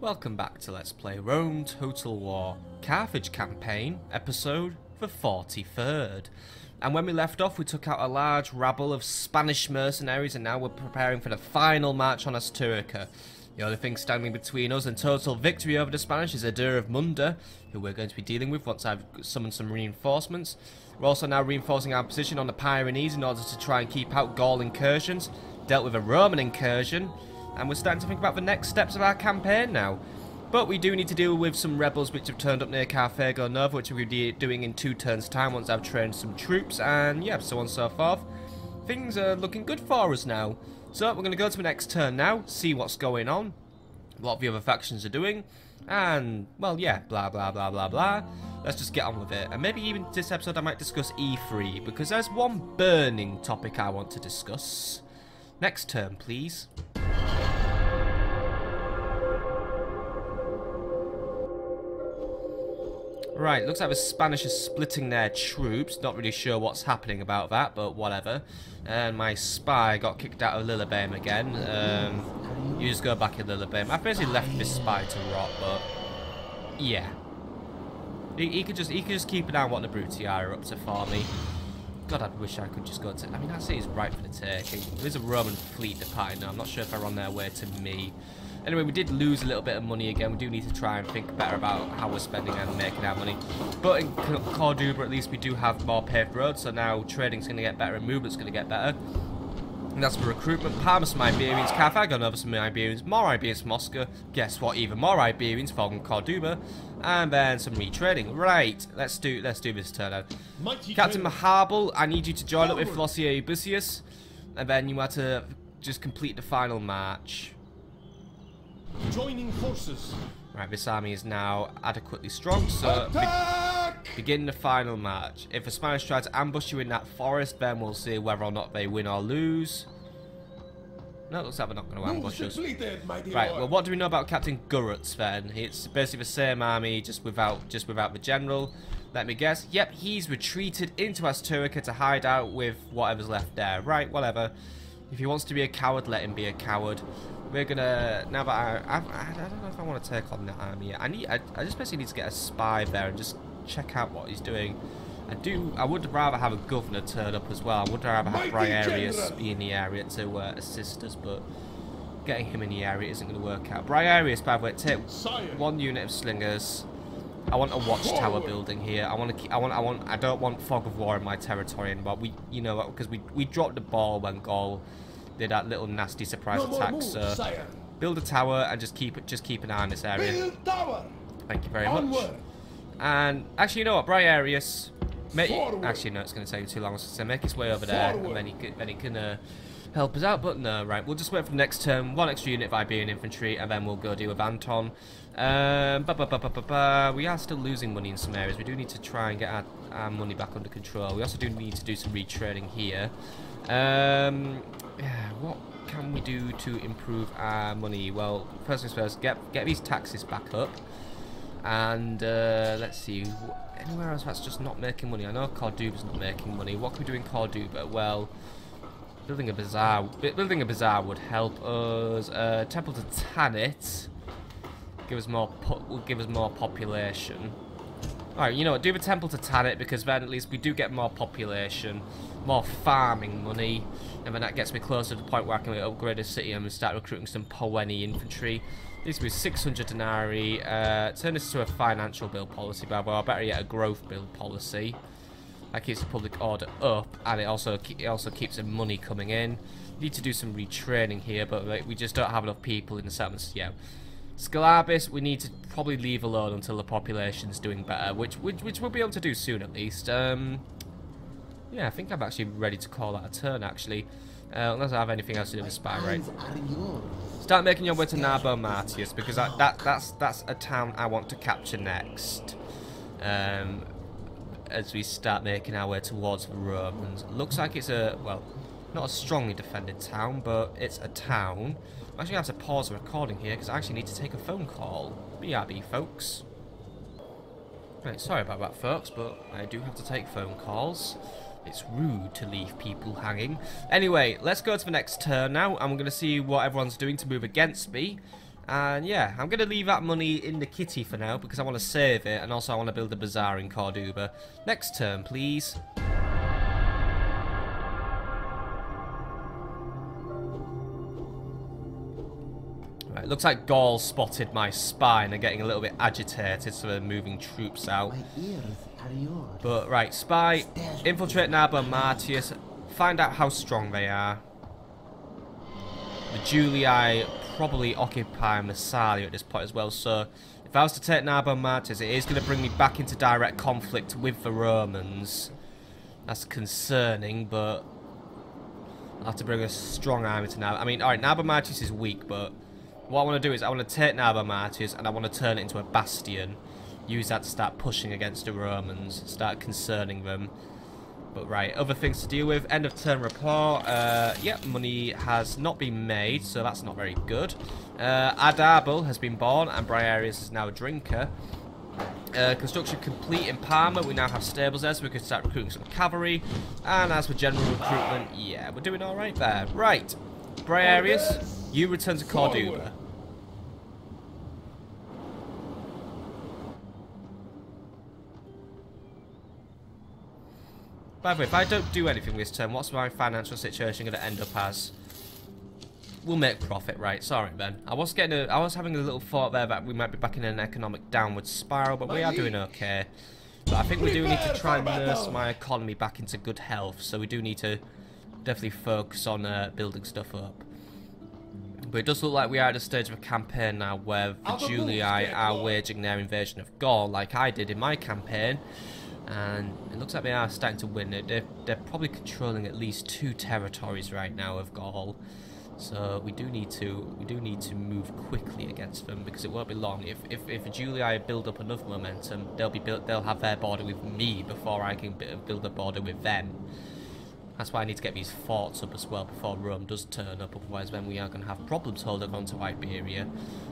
Welcome back to Let's Play Rome Total War Carthage Campaign, episode the 43rd. And when we left off, we took out a large rabble of Spanish mercenaries, and now we're preparing for the final march on Asturican. The only thing standing between us and total victory over the Spanish is Adair of Munda, who we're going to be dealing with once I've summoned some reinforcements. We're also now reinforcing our position on the Pyrenees in order to try and keep out Gaul incursions, dealt with a Roman incursion, and we're starting to think about the next steps of our campaign now. But we do need to deal with some rebels which have turned up near Carthago Nova, which we'll be doing in 2 turns time once I've trained some troops, and yeah, so on and so forth. Things are looking good for us now. So we're going to go to the next turn now, see what's going on, what the other factions are doing, and, well, yeah, blah, blah, blah, blah, blah. Let's just get on with it. And maybe even this episode I might discuss E3, because there's one burning topic I want to discuss. Next turn, please. Right, looks like the Spanish are splitting their troops. Not really sure what's happening about that, but whatever. And my spy got kicked out of Lillibame again. You just go back in Lillibame. I've basically left this spy to rot, but yeah. He could just keep an eye on what the Brutiari are up to for me. God, I wish I could just go to... I mean, that city's right for the taking. There's a Roman fleet departing now. I'm not sure if they're on their way to me. Anyway, we did lose a little bit of money again. We do need to try and think better about how we're spending and making our money. But in Corduba, at least, we do have more paved roads, so now trading's going to get better and movement's going to get better. And that's for recruitment. Parma some Iberians, Carthago Nova some Iberians, more Iberians from Moscow. Guess what? Even more Iberians from Corduba, and then some retrading. Right, let's do this turn out. Captain Maharbal, I need you to join up with Philosir Iberians, and then you have to just complete the final march. Joining forces. Right, this army is now adequately strong, so begin the final march. If the Spanish try to ambush you in that forest, then we'll see whether or not they win or lose. No, it looks like they're not going to ambush us. Right, well, what do we know about Captain Gurutz then? It's basically the same army, just without the general. Let me guess. Yep, he's retreated into Asturican to hide out with whatever's left there. Right, whatever. If he wants to be a coward, let him be a coward. We're gonna, now that I don't know if I want to take on that army yet. I just basically need to get a spy there and just check out what he's doing. I would rather have a governor turn up as well. I would rather have Briarius be in the area to assist us, but getting him in the area isn't going to work out. Briarius, by the way, take 1 unit of slingers. I want a watchtower building here. I don't want fog of war in my territory anymore. You know, because we dropped the ball when Gaul did that little nasty surprise attack. So build a tower and just keep an eye on this area. Thank you very much. And actually, you know what, Briarius, actually no, it's going to take too long. I was going to say make his way over there, and then he can help us out. But no, right, we'll just wait for the next turn. 1 extra unit of Iberian infantry, and then we'll go deal with Anton. We are still losing money in some areas. We do need to try and get our money back under control. We also do need to do some retrading here. What can we do to improve our money? Well, first things first, get these taxes back up. And let's see, anywhere else that's just not making money? I know Corduba's not making money. What can we do in Corduba? Well, building a bazaar would help us. Temple to Tanit will give us more population. Alright, you know what, do the Temple to Tanit, because then at least we do get more population, more farming money, and then that gets me closer to the point where I can upgrade a city and start recruiting some Poweni infantry. This will be 600 denarii. Turn this to a financial build policy, by the way, or better yet, a growth build policy. That keeps the public order up, and it also keeps the money coming in. Need to do some retraining here, but we just don't have enough people in the settlements yet. Scalabis, we need to probably leave alone until the population's doing better, which we'll be able to do soon at least. Yeah, I think I'm actually ready to call that a turn, actually. Unless I have anything else to do with spy, right? Start making your way to Narbo Martius, because that's a town I want to capture next. As we start making our way towards the Romans. Looks like it's well, not a strongly defended town, but it's a town. I'm actually going to have to pause the recording here, because I actually need to take a phone call. BRB, folks. Right, sorry about that, folks, but I do have to take phone calls. It's rude to leave people hanging. Anyway, let's go to the next turn now, and we're going to see what everyone's doing to move against me. And yeah, I'm going to leave that money in the kitty for now because I want to save it, and also I want to build a bazaar in Cordoba. Next turn, please. Right, looks like Gaul spotted my spy and are getting a little bit agitated, so they're moving troops out. But right, spy, infiltrate Narbo and Martius, find out how strong they are. The Julii probably occupy Massalia at this point as well, so if I was to take Narbo and Martius, it is going to bring me back into direct conflict with the Romans. That's concerning, but I'll have to bring a strong army to Narbo. I mean, alright, Narbo Martius is weak, but what I want to do is I want to take Narbo Martius and I want to turn it into a bastion. Use that to start pushing against the Romans, start concerning them. But right, other things to deal with. End of turn report. Yep, money has not been made, so that's not very good. Adarbel has been born, and Briareus is now a drinker. Construction complete in Parma. We now have stables there, so we can start recruiting some cavalry. And as for general recruitment, yeah, we're doing alright there. Right, Briareus, you return to Cordoba. By the way, if I don't do anything this turn, what's my financial situation going to end up as? We'll make profit, right? Sorry, Ben. I was having a little thought there that we might be back in an economic downward spiral, but we are doing okay. But I think we do need to try and nurse my economy back into good health, so we do need to definitely focus on building stuff up. But it does look like we are at a stage of a campaign now where the Julii are waging their invasion of Gaul, like I did in my campaign. And it looks like they are starting to win it. They're probably controlling at least 2 territories right now of Gaul. So we do need to move quickly against them because it won't be long. If the Julii build up enough momentum, they'll have their border with me before I can build a border with them. That's why I need to get these forts up as well before Rome does turn up. Otherwise, then we are going to have problems holding on to Iberia.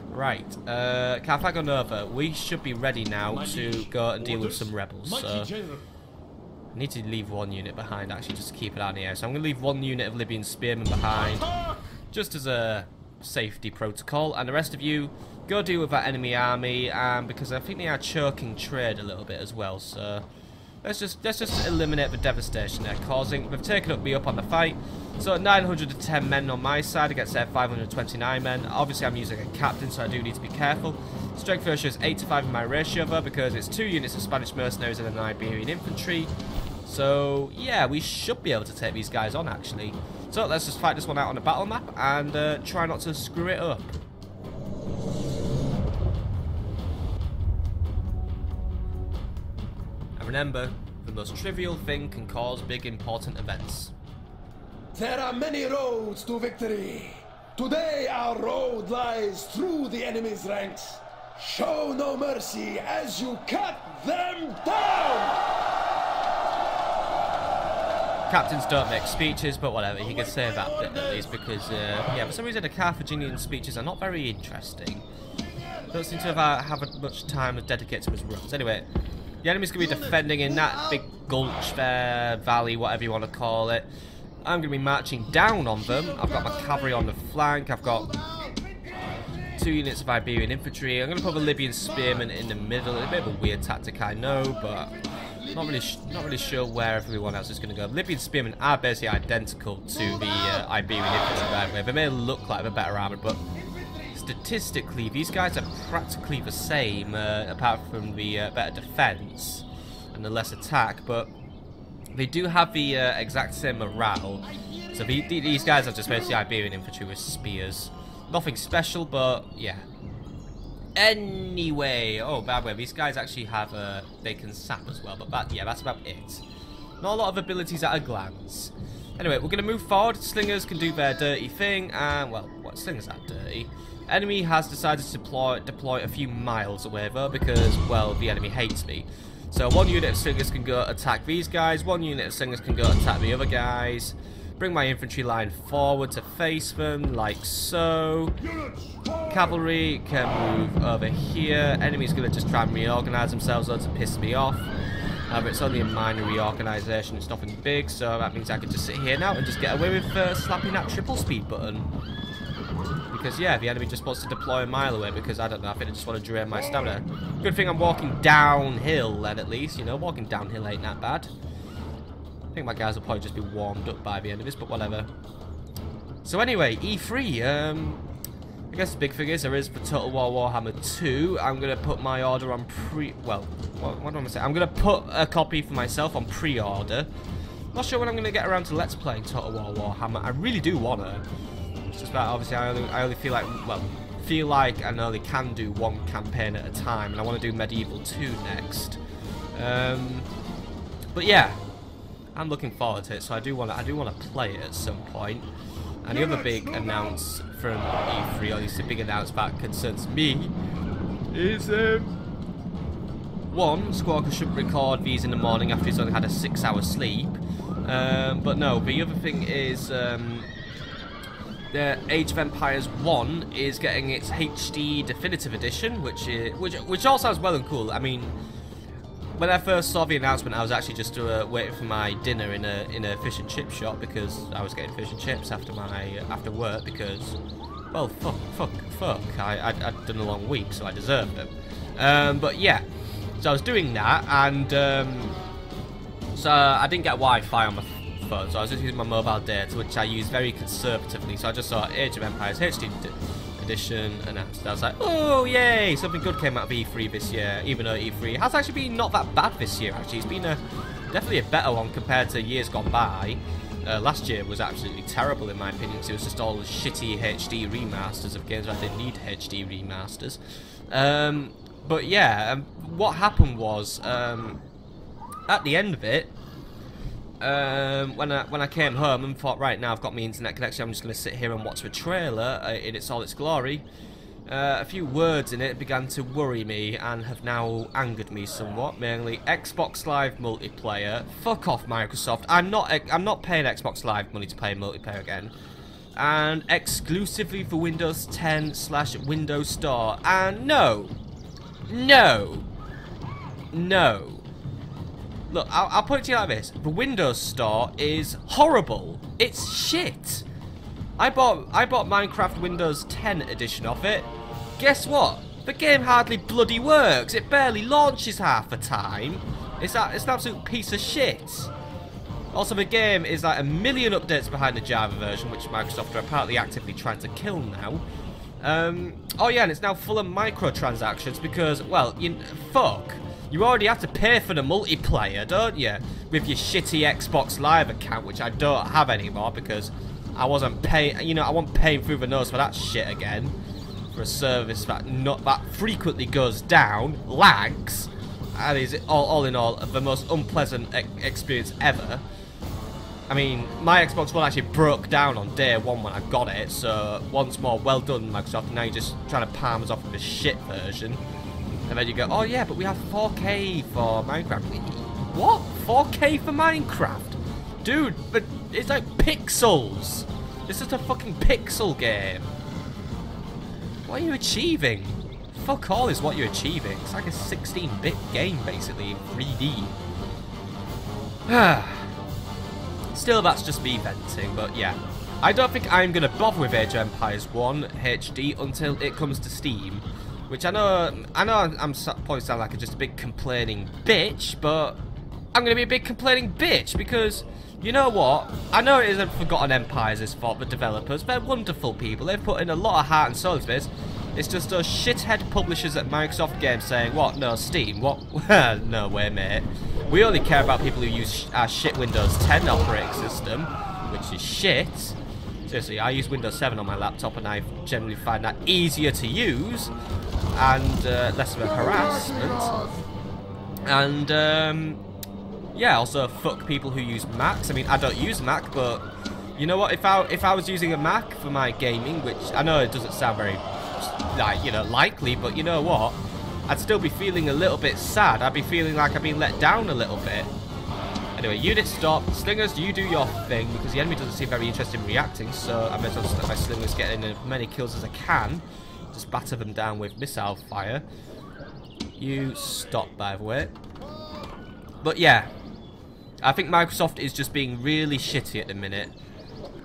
Right, Carthago Nova, we should be ready now to go and deal with some rebels. So I need to leave 1 unit behind actually, just to keep it out in the air. So I'm going to leave 1 unit of Libyan spearmen behind, just as a safety protocol. And the rest of you, go deal with that enemy army, because I think they are choking trade a little bit as well. So let's just eliminate the devastation they're causing. They've taken up me up on the fight. So 910 men on my side against their 529 men. Obviously I'm using a captain, so I do need to be careful. Strength ratio is 8 to 5 in my ratio though, because it's 2 units of Spanish mercenaries and an Iberian infantry. So yeah, we should be able to take these guys on actually. So let's just fight this one out on a battle map and try not to screw it up. And remember, the most trivial thing can cause big important events. There are many roads to victory. Today our road lies through the enemy's ranks. Show no mercy as you cut them down! Captains don't make speeches, but whatever, he can say that bit at least because, yeah, for some reason the Carthaginian speeches are not very interesting. Don't seem to have much time dedicated to his runs. Anyway, the enemy's going to be defending in that big gulch there, valley, whatever you want to call it. I'm going to be marching down on them. I've got my cavalry on the flank. I've got 2 units of Iberian infantry. I'm going to put the Libyan spearmen in the middle. It's a bit of a weird tactic, I know, but not really sure where everyone else is going to go. Libyan spearmen are basically identical to the Iberian infantry, by the way. They may look like they're better armoured, but statistically, these guys are practically the same, apart from the better defence and the less attack, but they do have the exact same morale. So these guys are just basically Iberian infantry with spears. Nothing special, but yeah. Anyway, oh, by the way, these guys actually have they can sap as well, but that's about it. Not a lot of abilities at a glance. Anyway, we're going to move forward. Slingers can do their dirty thing, and well, what slingers are dirty? Enemy has decided to deploy a few miles away though, because well, the enemy hates me. So 1 unit of slingers can go attack these guys, 1 unit of slingers can go attack the other guys. Bring my infantry line forward to face them, like so. Cavalry can move over here. Enemy's going to just try and reorganise themselves though to piss me off. However, it's only a minor reorganisation, it's nothing big, so that means I can just sit here now and just get away with slapping that triple speed button. Because, yeah, the enemy just wants to deploy a mile away because, I don't know, I think they just want to drain my stamina. Good thing I'm walking downhill then, at least. You know, walking downhill ain't that bad. I think my guys will probably just be warmed up by the end of this, but whatever. So anyway, E3, I guess the big thing is there is for Total War Warhammer 2. I'm going to put my order on well, what do I say? I'm going to put a copy for myself on pre-order. Not sure when I'm going to get around to Let's Playing Total War Warhammer. I really do want to. It's just that obviously I only feel like, well, I only can do one campaign at a time, and I want to do Medieval 2 next. But yeah, I'm looking forward to it. So I do want to play it at some point. And the other big announce from E3, or at least a big announce that concerns me, is one, Squawker shouldn't record these in the morning after he's only had a 6-hour sleep. But no, the other thing is the Age of Empires 1 is getting its HD Definitive Edition, which all sounds well and cool. I mean, when I first saw the announcement, I was actually just waiting for my dinner in a fish and chip shop because I was getting fish and chips after work because, well, fuck, I'd done a long week, so I deserved them. But yeah, so I was doing that, and so I didn't get Wi-Fi on my phone, so I was just using my mobile data, which I use very conservatively. So I just saw Age of Empires HD Edition announced. I was like, oh yay, something good came out of E3 this year, even though E3 has actually been not that bad this year. Actually, it's been definitely a better one compared to years gone by. Last year was absolutely terrible in my opinion, because it was just all the shitty HD remasters of games that didn't need HD remasters. But yeah, what happened was, at the end of it, when I came home and thought, right, now I've got my internet connection, I'm just going to sit here and watch the trailer in all its glory, a few words in it began to worry me and have now angered me somewhat. Mainly Xbox Live multiplayer. Fuck off, Microsoft. I'm not paying Xbox Live money to play multiplayer again. And exclusively for Windows 10/Windows Store. And no. Look, I'll put it to you like this. The Windows Store is horrible. It's shit. I bought Minecraft Windows 10 edition of it. Guess what? The game hardly bloody works. It barely launches half the time. It's an absolute piece of shit. Also, the game is like a million updates behind the Java version, which Microsoft are apparently actively trying to kill now. Oh yeah, and it's now full of microtransactions because, well, fuck. You already have to pay for the multiplayer, don't you? With your shitty Xbox Live account, which I don't have anymore because I wasn't paying, I wasn't paying through the nose for that shit again. For a service that frequently goes down, lags, and is all in all the most unpleasant experience ever. I mean, my Xbox One actually broke down on day one when I got it, so once more, well done, Microsoft. Now you're just trying to palm us off with the shit version. And then you go, oh yeah, but we have 4K for Minecraft. What? 4K for Minecraft? Dude, but it's like pixels. This is a fucking pixel game. What are you achieving? Fuck all is what you're achieving. It's like a 16-bit game, basically, in 3D. Still, that's just me venting, but yeah. I don't think I'm going to bother with Age of Empires 1 HD until it comes to Steam. Which I know I'm probably sound like just a big complaining bitch, but I'm going to be a big complaining bitch because, you know what? I know it isn't Forgotten Empires' fault, the developers. They're wonderful people. They've put in a lot of heart and soul into this. It's just those shithead publishers at Microsoft Games saying, what? No, Steam? What? No way, mate. We only care about people who use our shit Windows 10 operating system, which is shit. Seriously, I use Windows 7 on my laptop and I generally find that easier to use and less of a harassment. And yeah, also fuck people who use Macs. I mean, I don't use Mac, but you know what? If I was using a Mac for my gaming, which I know it doesn't sound very likely, but you know what? I'd still be feeling a little bit sad. I'd be feeling like I've been let down a little bit. Anyway, unit stop. Slingers, you do your thing, because the enemy doesn't seem very interested in reacting, so I may as well just let my slingers get in as many kills as I can. Just batter them down with missile fire. You stop, by the way. But yeah, I think Microsoft is just being really shitty at the minute.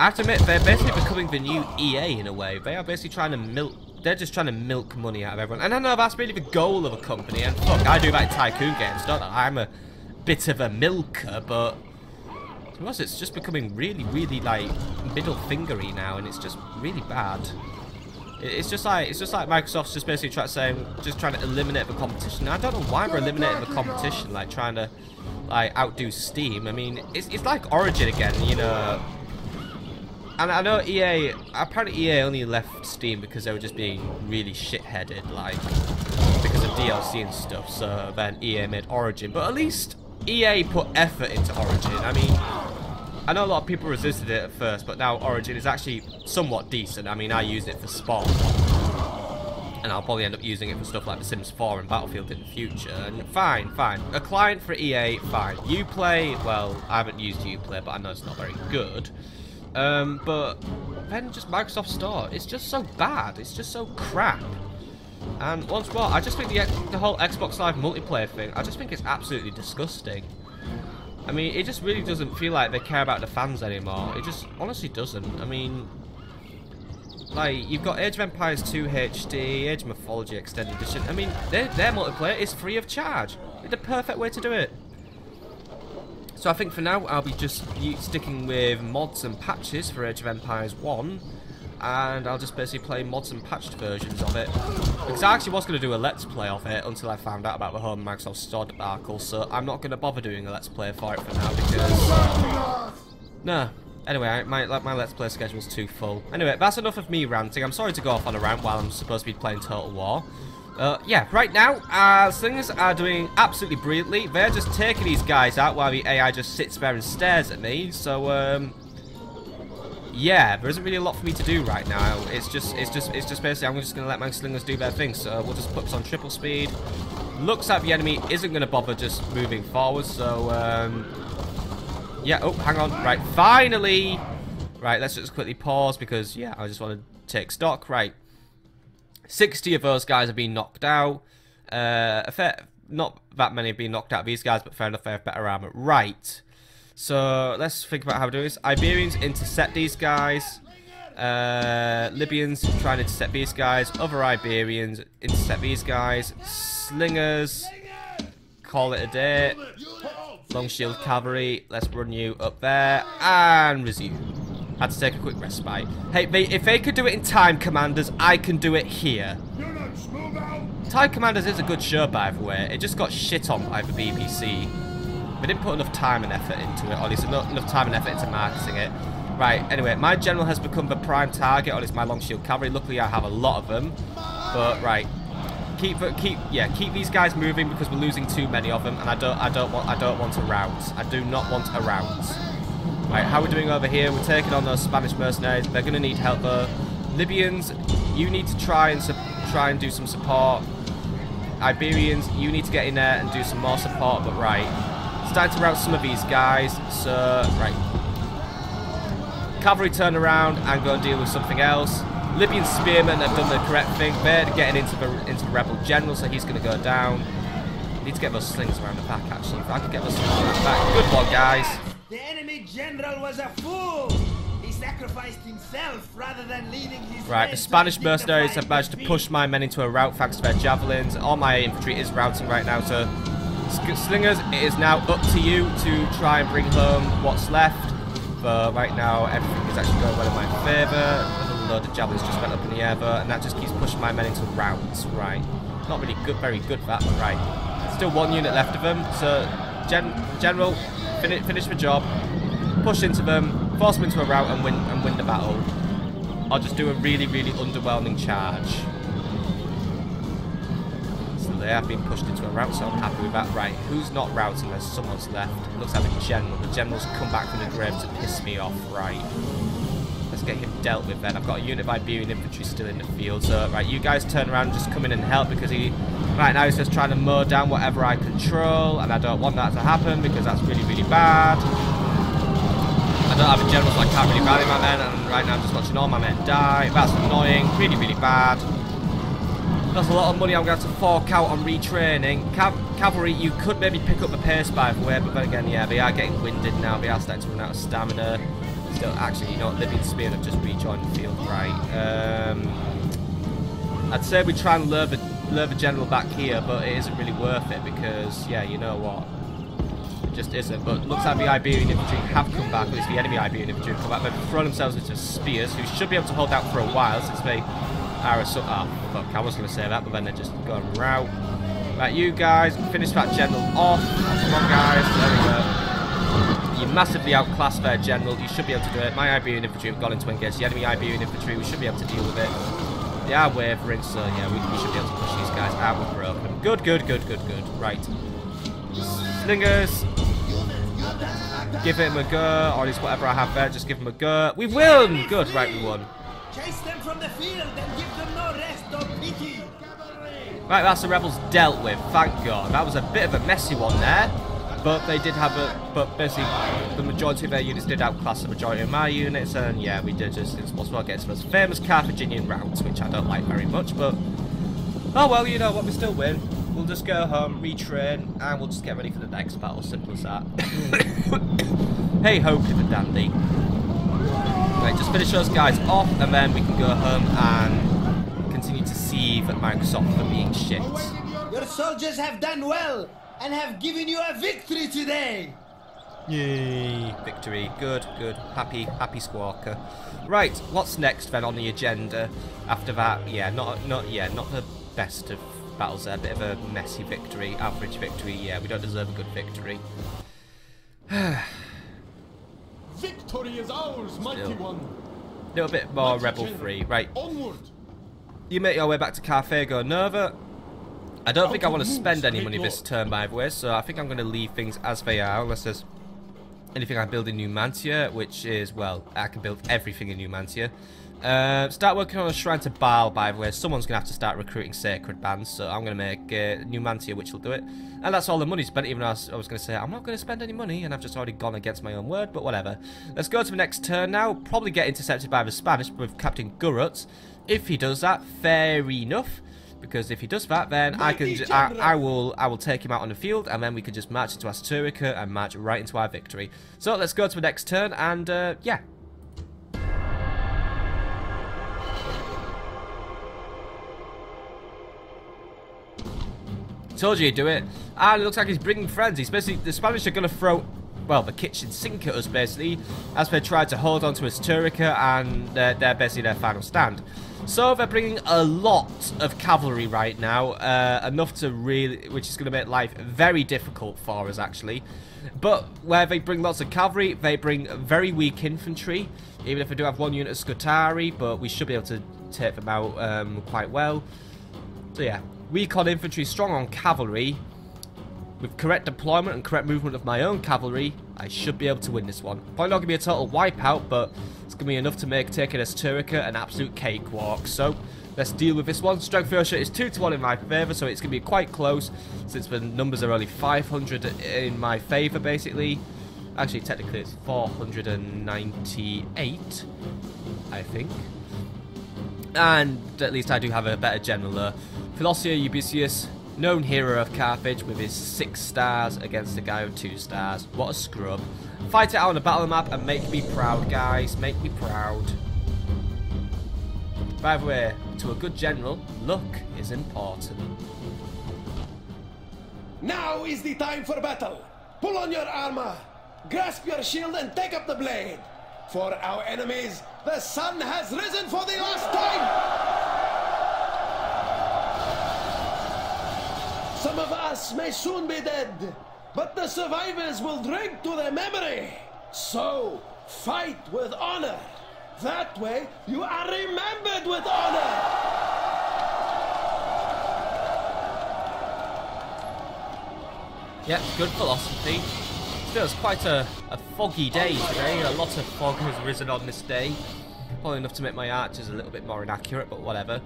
I have to admit, they're basically becoming the new EA in a way. They are basically trying to milk... They're just trying to milk money out of everyone. And I know that's really the goal of a company. And fuck, I do that in Tycoon games, don't I? I'm a bit of a milker, but... To us, it's just becoming really, really, like, middle fingery now. And it's just really bad. It's just like Microsoft's just basically trying to eliminate the competition. I don't know why we're eliminating the competition, like trying to like outdo Steam. I mean, it's like Origin again, you know. And I know apparently EA only left Steam because they were just being really shit-headed, like because of DLC and stuff. So then EA made Origin, but at least EA put effort into Origin. I mean, I know a lot of people resisted it at first, but now Origin is actually somewhat decent. I mean, I use it for Spawn, and I'll probably end up using it for stuff like The Sims 4 and Battlefield in the future. And fine. A client for EA, fine. Uplay, well, I haven't used Uplay, but I know it's not very good. But then just Microsoft Store, it's just so bad. It's just so crap. And once more, I just think the whole Xbox Live multiplayer thing, I just think it's absolutely disgusting. I mean, it just really doesn't feel like they care about the fans anymore. It just honestly doesn't. I mean, like, you've got Age of Empires 2 HD, Age of Mythology Extended Edition. I mean, their multiplayer is free of charge. It's the perfect way to do it. So I think for now, I'll be just sticking with mods and patches for Age of Empires 1. And I'll just basically play mods and patched versions of it. Because I actually was going to do a Let's Play of it until I found out about the whole Microsoft Store debacle. So I'm not going to bother doing a Let's Play for it for now because... no. Anyway, my Let's Play schedule's too full. Anyway, that's enough of me ranting. I'm sorry to go off on a rant while I'm supposed to be playing Total War. Yeah, right now, Slingers are doing absolutely brilliantly. They're just taking these guys out while the AI just sits there and stares at me. So, yeah, there isn't really a lot for me to do right now. It's just basically I'm just going to let my Slingers do their thing. So we'll just put this on triple speed. Looks like the enemy isn't going to bother just moving forward. So, yeah, oh, hang on. Right, finally. Right, let's just quickly pause because, yeah, I just want to take stock. Right, 60 of those guys have been knocked out. Not that many have been knocked out, these guys, but fair enough, they have better armor. Right. So let's think about how to do this. Iberians intercept these guys. Libyans try and intercept these guys. Other Iberians intercept these guys. Slingers, call it a day. Long shield cavalry, let's run you up there and resume. Had to take a quick respite. Hey, if they could do it in Time Commanders, I can do it here. Time Commanders is a good show, by the way. It just got shit on by the BBC. They didn't put enough time and effort into it, or at least not enough time and effort into marketing it. Right, anyway, my general has become the prime target, or at least my long shield cavalry. Luckily, I have a lot of them. But right, keep these guys moving because we're losing too many of them, and I don't want a rout. I do not want a rout. Right, how are we doing over here? We're taking on those Spanish mercenaries. They're going to need help though. Libyans, you need to try and do some support. Iberians, you need to get in there and do some more support. But right. Starting to rout some of these guys, so, right. Cavalry turn around and go and deal with something else. Libyan spearmen have done the correct thing. They're getting into the rebel general, so he's going to go down. Need to get those slings around the back, actually. If I could get those slings around the back. Good one, guys. The enemy general was a fool. He sacrificed himself rather than leading his right, the Spanish mercenaries have managed to push my men into a rout thanks to their javelins. All my infantry is routing right now, so... Slingers, it is now up to you to try and bring home what's left. But right now, everything is actually going well in my favour. Another load of javelins just went up in the air, and that just keeps pushing my men into routes. Right, not really good, very good for that, but right. Still one unit left of them. So, general, finish the job, push into them, force them into a rout, and win the battle. Or just do a really, really underwhelming charge. They have been pushed into a rout, so I'm happy with that. Right, who's not routing? There's someone's left. It looks like a general. The general's come back from the grave to piss me off. Right. Let's get him dealt with then. I've got a unit of Iberian infantry still in the field. So, right, you guys turn around and just come in and help because right now he's just trying to mow down whatever I control, and I don't want that to happen because that's really, really bad. I don't have a general, so I can't really rally my men, and right now I'm just watching all my men die. That's annoying. Really, really bad. That's a lot of money I'm going to have to fork out on retraining. Cavalry, you could maybe pick up the pace by the way, but then again, yeah, they are getting winded now. They are starting to run out of stamina. Actually, you know what? Libyan Spear have just rejoined the field, right? I'd say we try and lure the general back here, but it isn't really worth it because, yeah, you know what? It just isn't. But looks like the Iberian infantry have come back, at least the enemy Iberian infantry have come back. They've thrown themselves into spears, who should be able to hold out for a while since they are so. Oh, fuck, I was going to say that, but then they're just going route. Right, you guys, finish that general off. Come on, guys. There we go. You massively outclassed their general. You should be able to do it. My Iberian infantry have gone into engage the enemy Iberian infantry. We should be able to deal with it. They are wavering, so yeah, we should be able to push these guys out with broken. Good, good, good, good, good. Right. Slingers. Give him a go, or at least whatever I have there, just give him a go. We won! Good, right, we won. Chase them from the field and give them no rest or pity. Right, that's the rebels dealt with, thank God. That was a bit of a messy one there, but they did have a... But basically, the majority of their units did outclass the majority of my units, and yeah, we did just, it's possible, get to those famous Carthaginian routes, which I don't like very much, but... Oh well, you know what, we still win. We'll just go home, retrain, and we'll just get ready for the next battle, simple as that. Hey ho, Pippa Dandy. Right, just finish those guys off, and then we can go home and continue to seethe at Microsoft for being shit. Your soldiers have done well, and have given you a victory today. Yay, victory. Good, good. Happy, happy squawker. Right, what's next then on the agenda? After that, yeah, not the best of battles there. A bit of a messy victory, average victory. Yeah, we don't deserve a good victory. Victory is ours, mighty one. A little bit more rebel-free. Right. Onward. You make your way back to Carthago Nova. I don't think I want to spend any money this turn, by the way, so I think I'm going to leave things as they are, unless there's anything I build in Numantia, which is, well, I can build everything in Numantia. Start working on a shrine to Baal, by the way. Someone's going to have to start recruiting sacred bands, so I'm going to make Numantia, which will do it. And that's all the money spent, even though I was going to say I'm not going to spend any money, and I've just already gone against my own word, but whatever. Let's go to the next turn now. Probably get intercepted by the Spanish with Captain Gurut. If he does that, fair enough. Because if he does that, then I will take him out on the field, and then we can just march into Asturica and march right into our victory. So let's go to the next turn, and yeah. Told you he'd do it. And it looks like he's bringing friends. He's basically, the Spanish are going to throw, well, the kitchen sink at us, basically, as they try to hold on to Asturica, and they're basically their final stand. So they're bringing a lot of cavalry right now, enough to really, which is going to make life very difficult for us, actually. But where they bring lots of cavalry, they bring very weak infantry, even if they do have one unit of Scutari, but we should be able to take them out quite well. So yeah, weak on infantry, strong on cavalry. With correct deployment and correct movement of my own cavalry, I should be able to win this one. Probably not going to be a total wipeout, but it's going to be enough to make taking Asturica an absolute cakewalk. So, let's deal with this one. Strength ratio is 2-1 in my favour, so it's going to be quite close, since the numbers are only 500 in my favour, basically. Actually, technically it's 498, I think. And at least I do have a better general there. Philosir Ubisius, known hero of Carthage, with his 6 stars against a guy with 2 stars. What a scrub. Fight it out on the battle map and make me proud, guys. Make me proud. By the way, to a good general, luck is important. Now is the time for battle. Pull on your armor, grasp your shield, and take up the blade. For our enemies, the sun has risen for the last time. Some of us may soon be dead, but the survivors will drink to their memory. So, fight with honor. That way, you are remembered with honor. Yep, good philosophy. Still, it's quite a foggy day today. A lot of fog has risen on this day. Probably enough to make my archers a little bit more inaccurate, but whatever.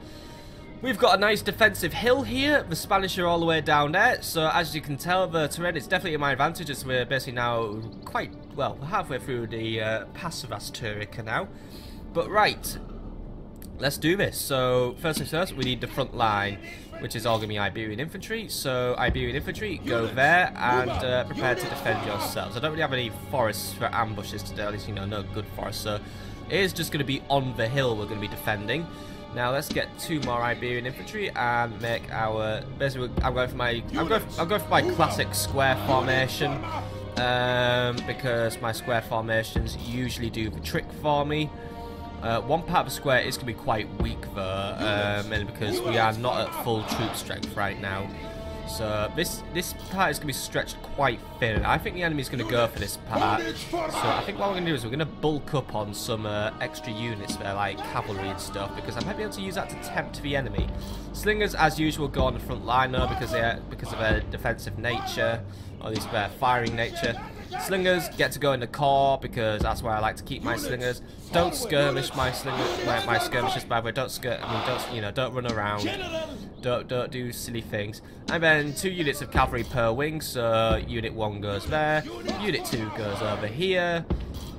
We've got a nice defensive hill here. The Spanish are all the way down there, so as you can tell, the terrain is definitely in my advantage, as we're basically now quite, well, halfway through the pass of Asturica now. But right, let's do this. So first things first, we need the front line, which is all going to be Iberian infantry. So Iberian infantry, go there and prepare to defend yourselves. I don't really have any forests for ambushes today, at least, you know, no good forests. So it is just going to be on the hill we're going to be defending. Now let's get 2 more Iberian infantry and make our. Basically, I'm going for my classic square formation because my square formations usually do the trick for me. One part of the square is going to be quite weak though, mainly because we are not at full troop strength right now. So this part is going to be stretched quite thin. I think the enemy's going to go for this part. So I think what we're going to do is we're going to bulk up on some extra units there, like cavalry and stuff, because I might be able to use that to tempt the enemy. Slingers, as usual, go on the front line though because of their defensive nature, or at least their firing nature. Slingers get to go in the core because that's where I like to keep my slingers. Don't skirmish my slingers, my skirmishers. By the way, don't run around. Don't do silly things. And then 2 units of cavalry per wing. So unit 1 goes there, unit 2 goes over here,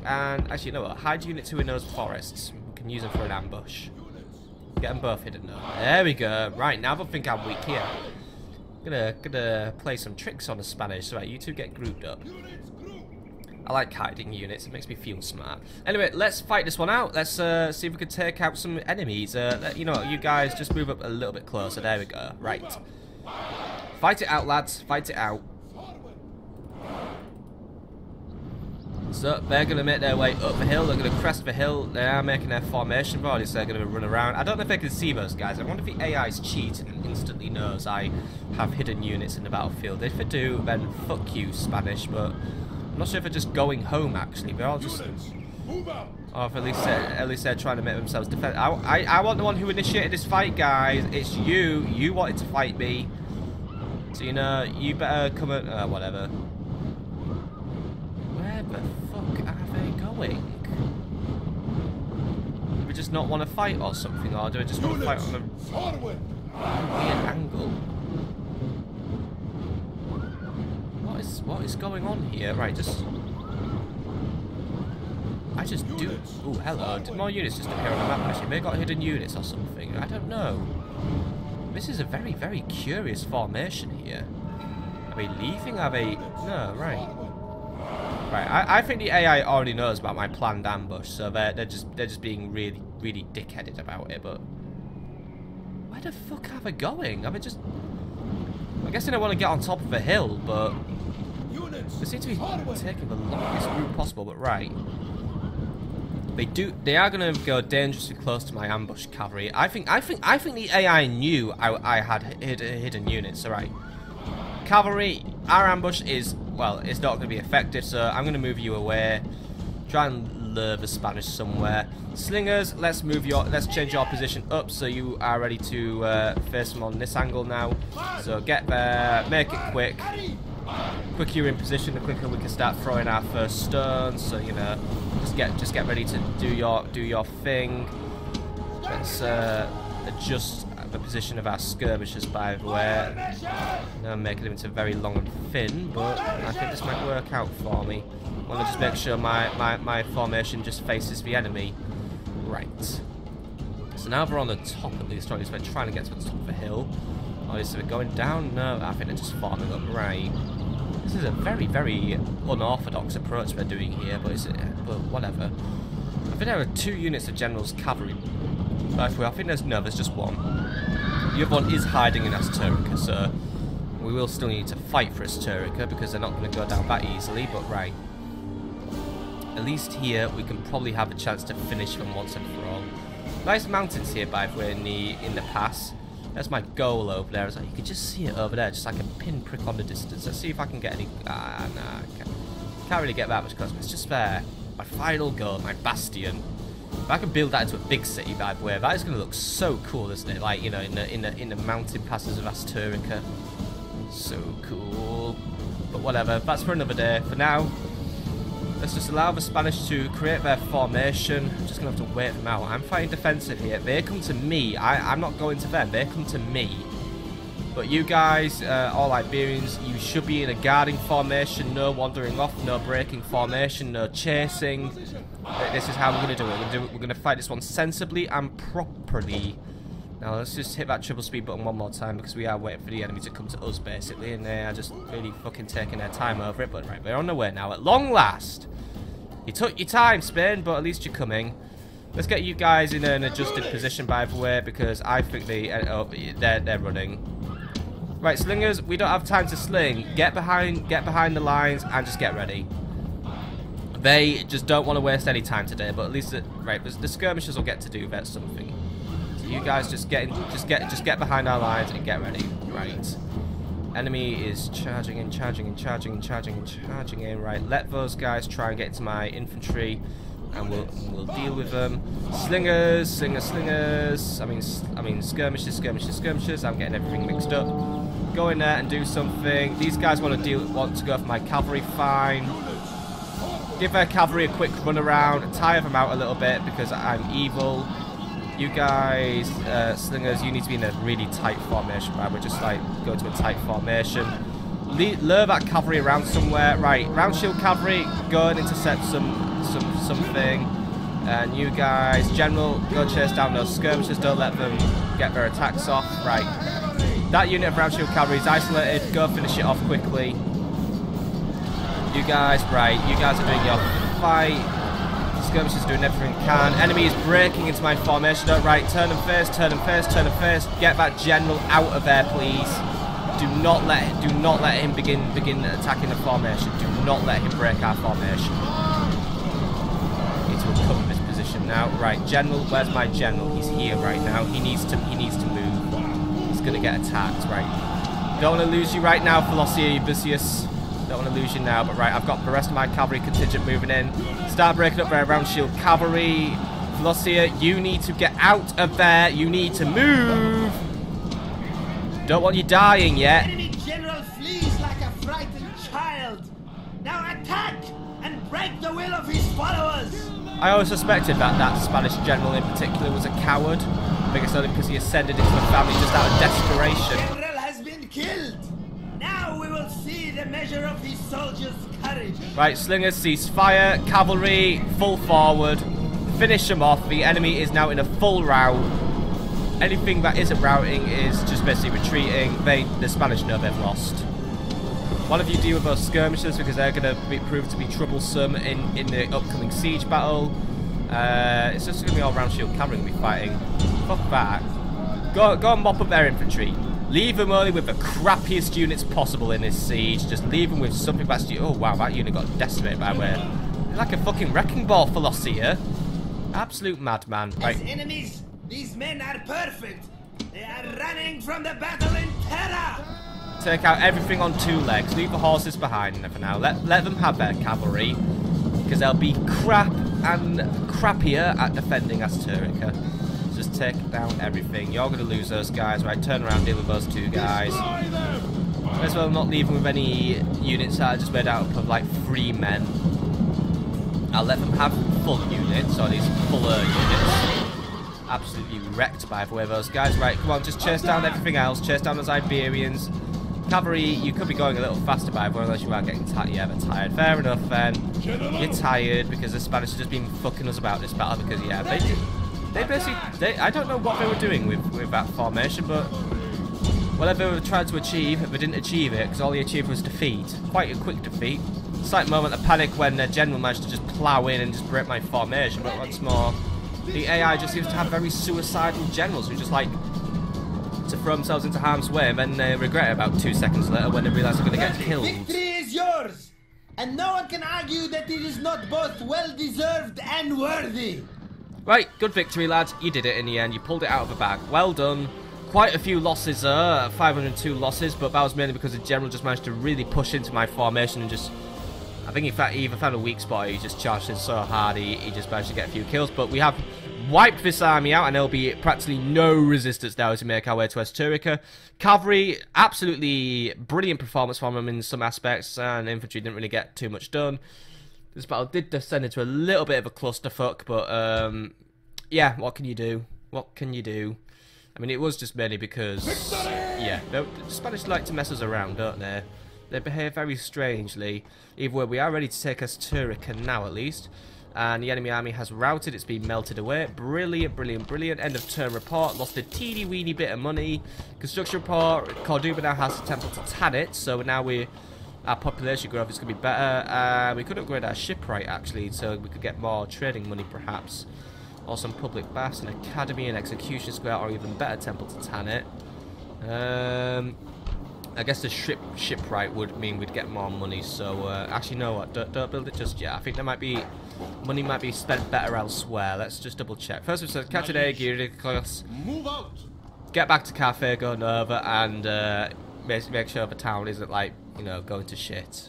and actually, you know what? Hide unit 2 in those forests. We can use them for an ambush. Get them both hidden though. There we go. Right now, I think I'm weak here. Gonna play some tricks on the Spanish. So right, you two get grouped up. I like hiding units, it makes me feel smart. Anyway, let's fight this one out. Let's see if we can take out some enemies. You know, you guys just move up a little bit closer. There we go. Right. Fight it out, lads. Fight it out. So, they're going to make their way up the hill. They're going to crest the hill. They are making their formation bodies. They're going to run around. I don't know if they can see those guys. I wonder if the AI's cheat and instantly knows I have hidden units in the battlefield. If they do, then fuck you, Spanish, but I'm not sure if they're just going home, actually. They're all just... Or if at least they're trying to make themselves defend. I want the one who initiated this fight, guys. It's you. You wanted to fight me. So, you know, you better come and... whatever. Where the fuck are they going? Do we just not want to fight or something? Or do we just want to fight on a weird angle? What is going on here? Right, I just do... Oh, hello. Did more units just appear on the map? Actually, they got hidden units or something. I don't know. This is a very, very curious formation here. Are they leaving? Are they... No, right. Right, I think the AI already knows about my planned ambush, so they're just being really, really dickheaded about it, but... Where the fuck are they going? Are they just... I'm guessing they want to get on top of a hill, but... They seem to be taking the longest route possible, but right. They are going to go dangerously close to my ambush cavalry. I think the AI knew I had hidden units, so right. Cavalry, our ambush is, well, it's not going to be effective, so I'm going to move you away. Try and lure the Spanish somewhere. Slingers, let's change your position up so you are ready to face them on this angle now. So get there, make it quick. Quicker you're in position, the quicker we can start throwing our first stones. So, you know, just get ready to do your thing. Let's adjust the position of our skirmishers, by the way. Now making them into very long and thin, but I think this might work out for me. I want to just make sure my formation just faces the enemy. Right. So now we're on the top at least, or at least we're trying to get to the top of the hill. Or is it going down? No, I think they're just farming up. Right. This is a very, very unorthodox approach we're doing here, but whatever. I think there are 2 units of General's cavalry. But I think there's just one. The other one is hiding in Asturican, so we will still need to fight for Asturican because they're not going to go down that easily, but right. At least here we can probably have a chance to finish them once and for all. Nice mountains here, by the way, in the pass. There's my goal over there. You can just see it over there, just like a pinprick on the distance. Let's see if I can get any... nah, can't really get that much closer. It's just there. My final goal, my bastion. If I can build that into a big city, by the way, that is going to look so cool, isn't it? Like, you know, in the mountain passes of Asturica. So cool. But whatever, that's for another day. For now, let's just allow the Spanish to create their formation. I'm just going to have to wait them out. I'm fighting defensive here. They come to me. I'm not going to them. They come to me. But you guys, all Iberians, you should be in a guarding formation, no wandering off, no breaking formation, no chasing. This is how we're going to do it. We're going to fight this one sensibly and properly. Now let's just hit that triple speed button one more time because we are waiting for the enemy to come to us basically, and they are just really fucking taking their time over it. But right, we're on the way now at long last. You took your time, Spain, but at least you're coming. Let's get you guys in an adjusted position, by the way, because I think they're running. Right, slingers, we don't have time to sling. Get behind the lines and just get ready. They just don't want to waste any time today, but at least right, the skirmishers will get to do that something. So you guys just get behind our lines and get ready. Right. Enemy is charging in. Right, let those guys try and get into my infantry, and we'll deal with them. Slingers. I mean skirmishers. I'm getting everything mixed up. Go in there and do something. These guys want to go for my cavalry. Fine. Give their cavalry a quick run around, tire them out a little bit because I'm evil. You guys, slingers, you need to be in a really tight formation, right? We're just like go to a tight formation. Lure that cavalry around somewhere. Right, round shield cavalry, go and intercept something. And you guys, general, go chase down those skirmishers. Don't let them get their attacks off. Right, that unit of round shield cavalry is isolated. Go finish it off quickly. You guys, right, you guys are doing your fight. Skirmishers are doing everything they can. Enemy is breaking into my formation. Right, turn them face. Get that general out of there, please. Do not let him begin attacking the formation. Do not let him break our formation. Need to recover this position now. Right, general, where's my general? He's here right now. He needs to move. He's gonna get attacked. Right. Don't want to lose you right now, Philosir, Iberians. Don't want to lose you now, but right, I've got the rest of my cavalry contingent moving in. Start breaking up their round shield cavalry. Philosir, you need to get out of there. You need to move. Don't want you dying yet. Enemy general flees like a frightened child. Now attack and break the will of his followers. I always suspected that Spanish general in particular was a coward. I think it's only because he ascended into the family just out of desperation. The general has been killed. Now we will see the measure of his soldiers' courage. Right, slingers, cease fire. Cavalry, full forward. Finish them off. The enemy is now in a full rout. Anything that isn't routing is just basically retreating. The Spanish know they've lost. One of you deal with those skirmishers because they're going to prove to be troublesome in the upcoming siege battle. It's just going to be all round shield cavalry we'll be fighting. Fuck that. Go and mop up their infantry. Leave them only with the crappiest units possible in this siege. Just leave them with something that's... Oh, wow, that unit got decimated by the way. They're like a fucking wrecking ball, Philosir. Absolute madman. Right. As enemies, these men are perfect. They are running from the battle in terror. Take out everything on two legs. Leave the horses behind for now. Let them have their cavalry. Because they'll be crap and crappier at defending Asturica. Just take down everything. You're going to lose those guys. Right, turn around, deal with those two guys. Might as well not leave them with any units that are just made out of like 3 men. I'll let them have full units, or these fuller units. Absolutely wrecked by the way those guys. Right, come on, just chase down everything else. Chase down those Iberians. Cavalry, you could be going a little faster by the way, unless you are getting tired. Yeah, they're tired. Fair enough then. You're tired because the Spanish have just been fucking us about this battle because, yeah, they basically... I don't know what they were doing with that formation, but whatever they were trying to achieve, they didn't achieve it because all they achieved was defeat. Quite a quick defeat. Slight moment of panic when their general managed to just plow in and just break my formation, but once more, the AI just seems to have very suicidal generals who just like to throw themselves into harm's way and then they regret it about 2 seconds later when they realise they're going to get killed. Victory is yours, and no one can argue that it is not both well-deserved and worthy. Right, good victory, lads. You did it in the end. You pulled it out of the bag. Well done. Quite a few losses there, 502 losses, but that was mainly because the general just managed to really push into my formation and just... I think he either found a weak spot or he just charged in so hard he just managed to get a few kills. But we have wiped this army out and there'll be practically no resistance now as we make our way to Asturica. Cavalry, absolutely brilliant performance from them in some aspects, and infantry didn't really get too much done. This battle did descend into a little bit of a clusterfuck, but yeah, what can you do? What can you do? I mean, it was just mainly because, yeah, the Spanish like to mess us around, don't they? They behave very strangely. Either way, we are ready to take Asturican now, at least. And the enemy army has routed. It's been melted away. Brilliant, brilliant, brilliant. End of turn report. Lost a teeny-weeny bit of money. Construction report. Cordoba now has a temple to Tanit. So now our population growth is going to be better. We could upgrade our shipwright, actually, so we could get more trading money, perhaps. Or some public baths, an academy, an execution square, or even better temple to Tanit. I guess the shipwright would mean we'd get more money. So actually, no, what? Don't build it just yet. I think there might be money might be spent better elsewhere. Let's just double check. First, we said catch an egg, Move out. get back to Cafe, go Nova, and make sure the town isn't like, you know, going to shit.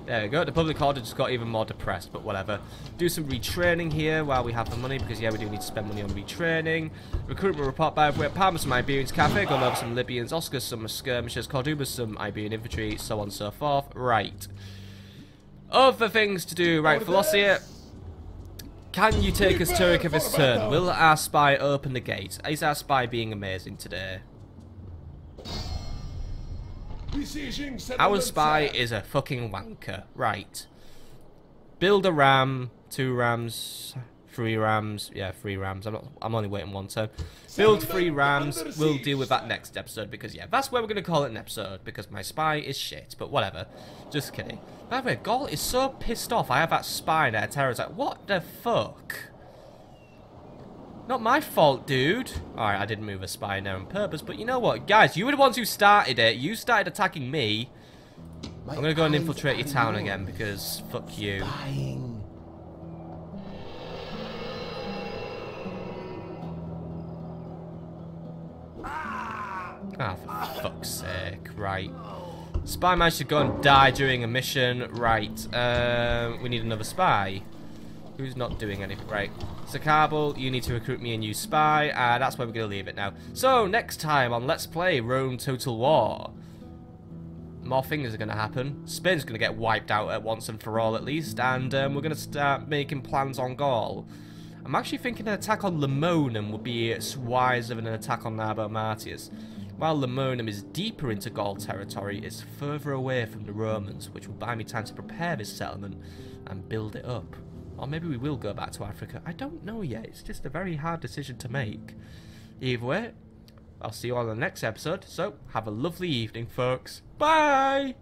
There we go. The public order just got even more depressed, but whatever. Do some retraining here while we have the money, because yeah, we do need to spend money on retraining. Recruitment report by way. Palmer some Iberians, Cafe, going over some Libyans, Oscar some skirmishers, Cordoba some Iberian infantry, so on and so forth. Right. Other things to do. Right, Philosir. Can you take us Turk this turn? Will our spy open the gate? Is our spy being amazing today? Our spy is a fucking wanker. Right. Build a ram, 2 rams, 3 rams. Yeah, 3 rams. I'm only waiting 1 turn. Build 3 rams. We'll deal with that next episode because yeah, that's where we're gonna call it an episode because my spy is shit. But whatever. Just kidding. By the way, Gaul is so pissed off. I have that spy there. Terror's like, what the fuck? Not my fault, dude. Alright, I didn't move a spy in there on purpose, but you know what? Guys, you were the ones who started it. You started attacking me. I'm going to go and infiltrate your town again, because fuck you. Ah, for fuck's sake. Right. Spy managed to go and die during a mission. Right. We need another spy. Who's not doing anything? Right. So, Kabul, you need to recruit me a new spy. That's where we're going to leave it now. So, next time on Let's Play Rome Total War. More things are going to happen. Spain's going to get wiped out at once and for all, at least. And we're going to start making plans on Gaul. I'm actually thinking an attack on Lemonum would be wiser than an attack on Narbo Martius. While Lemonum is deeper into Gaul territory, it's further away from the Romans, which will buy me time to prepare this settlement and build it up. Or maybe we will go back to Africa. I don't know yet. It's just a very hard decision to make. Either way, I'll see you all on the next episode. So, have a lovely evening, folks. Bye!